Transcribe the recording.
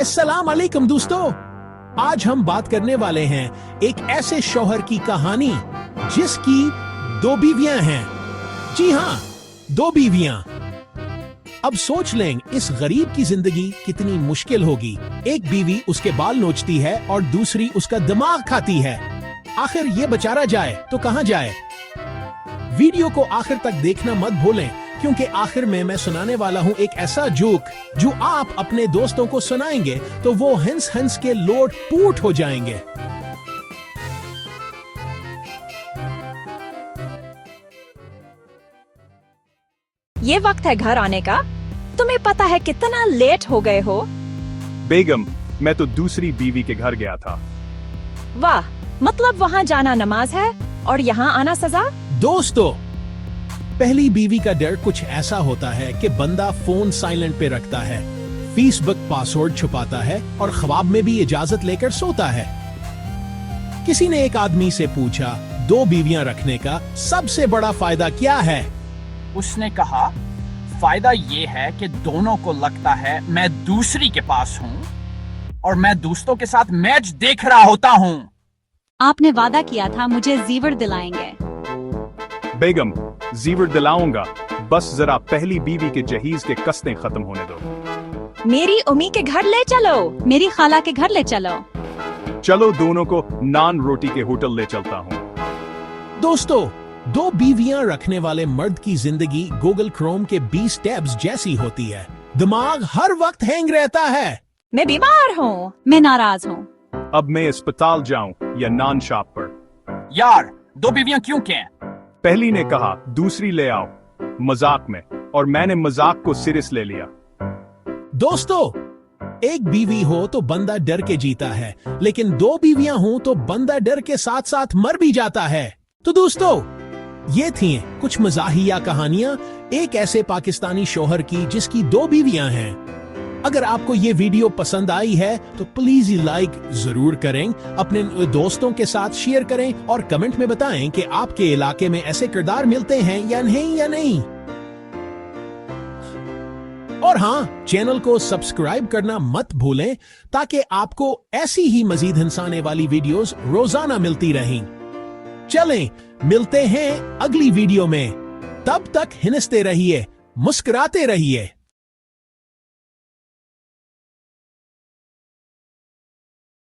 अस्सलाम वालेकुम दोस्तों, आज हम बात करने वाले हैं एक ऐसे शौहर की कहानी जिसकी दो बीवियां हैं। जी हाँ, दो बीवियां। अब सोच लें इस गरीब की जिंदगी कितनी मुश्किल होगी। एक बीवी उसके बाल नोचती है और दूसरी उसका दिमाग खाती है। आखिर ये बेचारा जाए तो कहाँ जाए? वीडियो को आखिर तक देखना मत भूलें, क्योंकि आखिर में मैं सुनाने वाला हूँ एक ऐसा जोक जो आप अपने दोस्तों को सुनाएंगे तो वो हंस हंस के लोट पोट हो जाएंगे। ये वक्त है घर आने का। तुम्हें पता है कितना लेट हो गए हो? बेगम, मैं तो दूसरी बीवी के घर गया था। वाह, मतलब वहाँ जाना नमाज है और यहाँ आना सजा? दोस्तों, पहली बीवी का डर कुछ ऐसा होता है कि बंदा फोन साइलेंट पे रखता है, फेसबुक पासवर्ड छुपाता है और ख्वाब में भी इजाजत लेकर सोता है। किसी ने एक आदमी से पूछा, दो बीवियां रखने का सबसे बड़ा फायदा क्या है? उसने कहा, फायदा ये है कि दोनों को लगता है मैं दूसरी के पास हूँ और मैं दोस्तों के साथ मैच देख रहा होता हूँ। आपने वादा किया था मुझे जीवर दिलाएंगे। बेगम, जीवर दिलाऊंगा, बस जरा पहली बीवी के जहीज के कस्तें खत्म होने दो। मेरी उम्मी के घर ले चलो। मेरी खाला के घर ले चलो। चलो दोनों को नान रोटी के होटल ले चलता हूँ। दोस्तों, दो बीवियां रखने वाले मर्द की जिंदगी गूगल क्रोम के 20 टैब्स जैसी होती है। दिमाग हर वक्त हैंग रहता है। मैं बीमार हूँ। मैं नाराज हूँ। अब मैं अस्पताल जाऊं या नान शॉप पर? यार, दो बीवियां क्यों क्या? पहली ने कहा दूसरी ले आओ, मजाक में, और मैंने मजाक को सीरियस ले लिया। दोस्तों, एक बीवी हो तो बंदा डर के जीता है, लेकिन दो बीवियां हो तो बंदा डर के साथ साथ मर भी जाता है। तो दोस्तों, ये थी कुछ मजाहिया कहानियां एक ऐसे पाकिस्तानी शौहर की जिसकी दो बीवियां हैं। अगर आपको ये वीडियो पसंद आई है तो प्लीज लाइक जरूर करें, अपने दोस्तों के साथ शेयर करें और कमेंट में बताएं कि आपके इलाके में ऐसे किरदार मिलते हैं या नहीं। और हाँ, चैनल को सब्सक्राइब करना मत भूलें ताकि आपको ऐसी ही मजीद हंसाने वाली वीडियोस रोजाना मिलती रहें। चलें, मिलते हैं अगली वीडियो में। तब तक हंसते रहिए, मुस्कुराते रहिए।